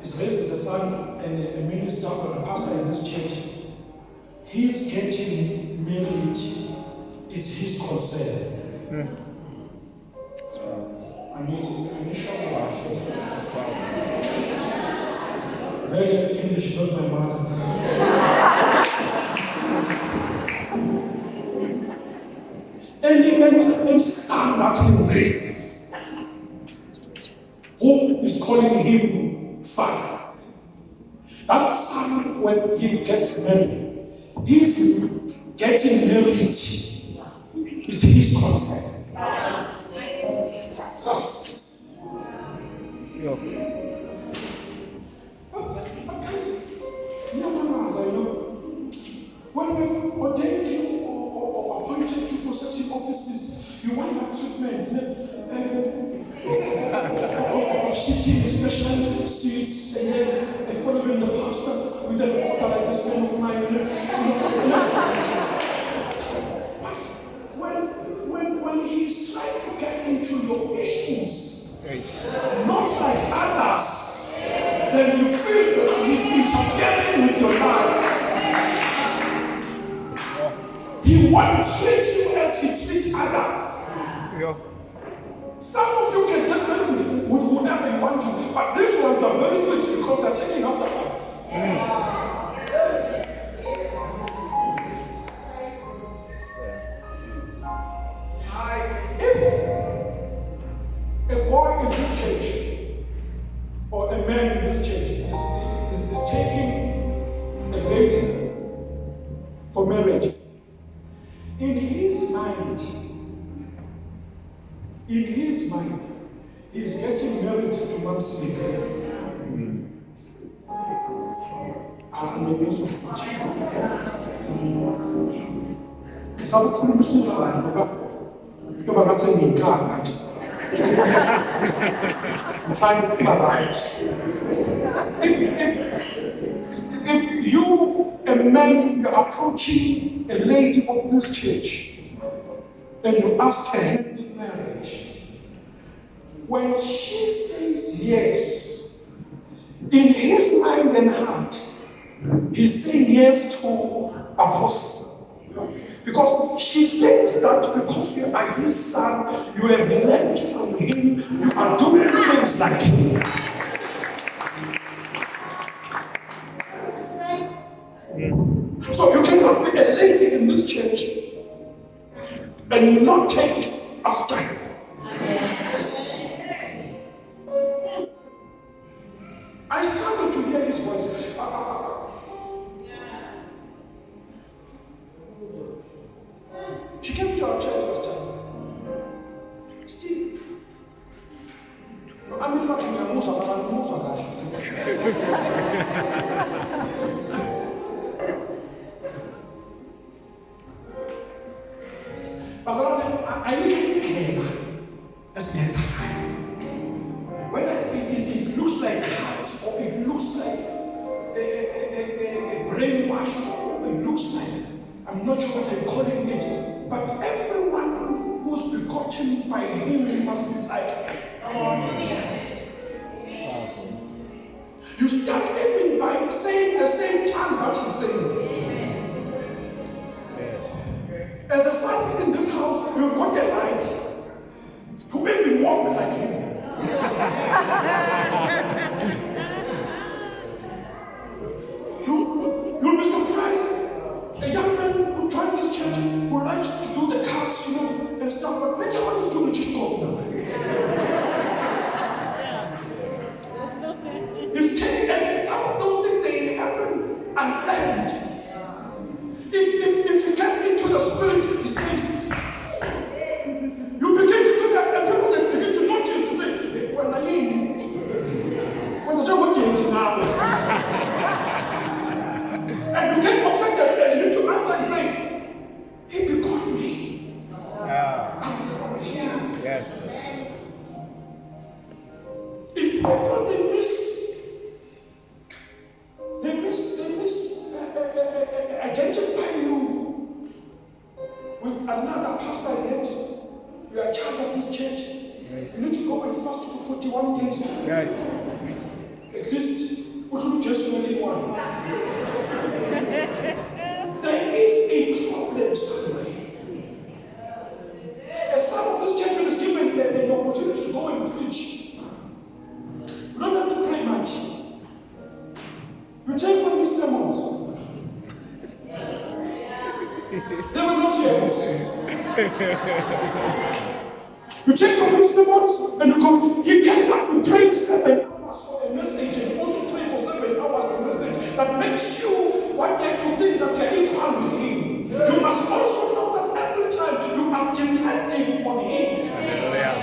is raised as a son and a minister or a pastor in this church. He's getting married. It's his concern. I mean, sure. Very English is not my mother. Any son that he raises, who is calling him father, that son, when he gets married, he's getting married. It's his concern. When we've ordained you or appointed you for certain offices, you want that treatment of sitting in special seats and then following the pastor with an order like this man of mine. But when he's trying to get into your issues, not like others, then you feel that he's interfering with your life. He won't treat you as he treats others. Yeah. Some of you can get married with whoever you want to, but these ones are very strict because they're taking after us. If a boy in this church or a man in this church is taking a lady for marriage, in his mind, he's getting married to Mom Smith. I'm a piece of food. It's all cool, Mrs. You're about to say, God. Time right. If you, a man, you're approaching a lady of this church and you ask her hand in marriage, when she says yes, in his mind and heart, he's saying yes to Apostle. Because she thinks that because you are his son, you have learned from him, you are doing things like him. So you cannot be a lady in this church and not take after her. I struggle to hear his voice. She came to our church last time. Steve. I'm not in your Musa. Pastor, I need to as an entire. Whether it looks like carrot or it looks like a brainwashed or it looks like, I'm not sure what I'm calling it, but everyone who's begotten by him must be like him. You start even by saying the same tongues that he's saying. Yes. As a son in this house, you've got a right to even walk like him. You'll be surprised. A young man who joined this church who likes to do the cards, and stuff, but later on he's doing just called now. He's taking, and some of those things they happen unplanned. If he gets into the spirit, he says, you begin to do that, and people then begin to notice to say, well, what's the job of doing now? And you get offended and you need to answer and say, he begot me. I'm from here. Yes. If people they miss There is a problem somewhere. A son of this church is given an opportunity to go and preach. You don't have to pray much. You take from his sermons. They were not yours. You take from his sermons and you go, he cannot be praying 7 hours for a message and also pray for 7 hours for a message that makes you wanted to think that you're equal with him. You must also know that every time you are depending on him. Hallelujah.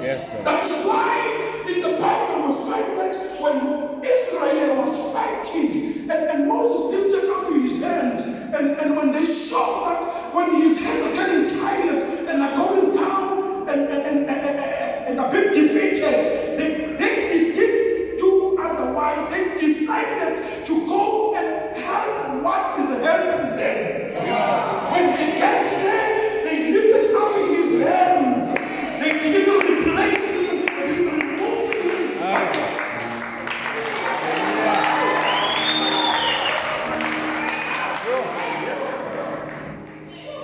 Yes, sir. That is why in the Bible we find that when Israel was fighting and Moses lifted up his hands and when they saw that when his hands are getting tired and are going down and a bit defeated, they didn't do otherwise. They decided to go and help what is helping them. Yeah. When they get there, they lifted up his hands. They didn't replace him, they didn't remove him.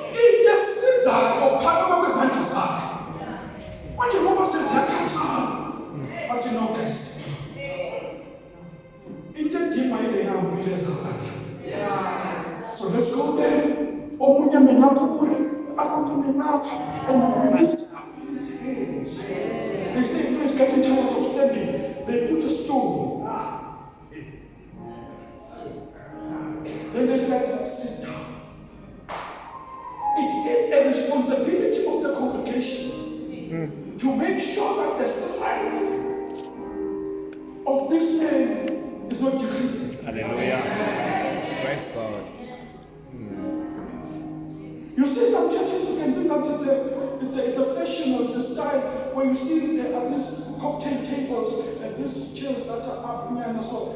In the season of Panama Santa what you know says that's what you know guys. In the team I am so let's go there. And lift up his hands. They say he is getting tired of standing. They put a stone. Then they said, sit down. It is a responsibility of the congregation to make sure that the strength of this man is not decreasing. Hallelujah. Praise God. You see some churches, you can think that it's a fashion or it's a style where you see there are these cocktail tables and these chairs that are up here and so.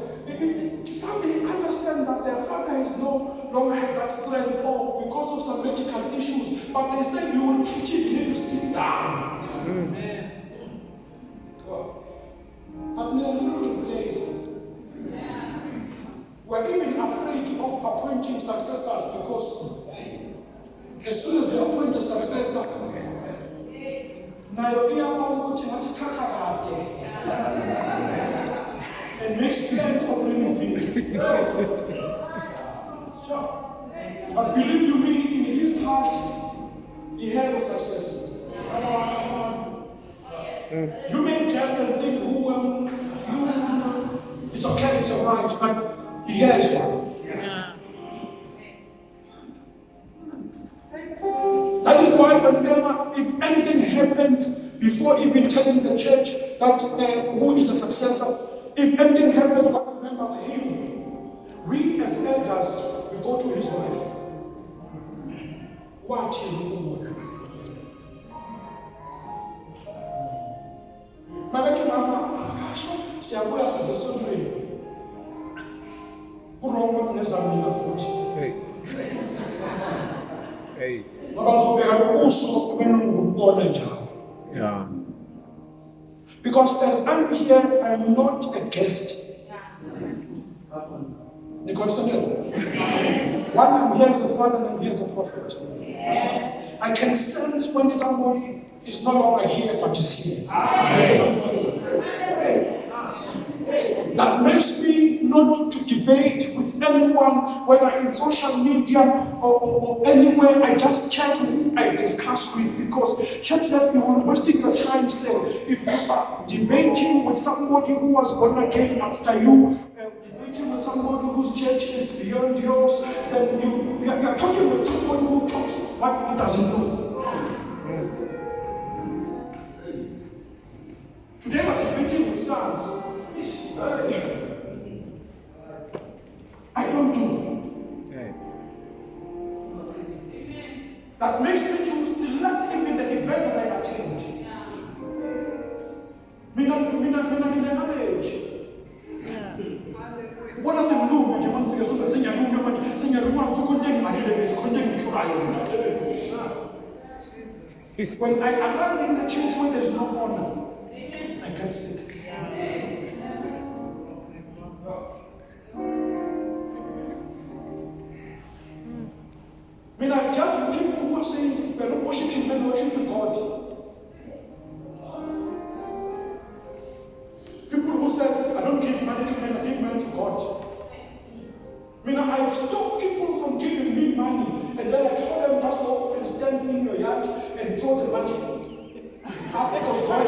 Some may understand that their father is no longer had that strength or because of some medical issues, but they say you will preach even if you sit down. But in a place, we're even afraid of appointing successors because as soon as you appoint a successor, and makes plans of removing it. But believe you me, in his heart, he has a successor. You may guess and think who it's okay, it's alright, but he has one. That is why whenever, if anything happens, before even telling the church that who is a successor, if anything happens what remembers him, we as elders, we go to his wife. Watch him. Magachu mama, siyabuya sisesondweni. Uroma nezamina futhi. Hey. Hey. Yeah. Because as I'm here, I'm not a guest. You understand? One, I'm here as a father and I'm here as a prophet. I can sense when somebody is no longer here but is here. That makes me not to debate with anyone, whether in social media or anywhere. I just check who I discuss with, because church that you are wasting your time, say, if you are debating with somebody who was born again after you, debating with somebody whose church is beyond yours, then you are talking with somebody who talks what he doesn't know. Today we're debating with sons. I don't do. Hey. That makes me to select even the event that I attend. Mina age. What does it do? You want to feel something? When I arrive in the church where there's no honor, I get sick. I've stopped people from giving me money, and then I told them, just go and stand in your yard and throw the money up, because God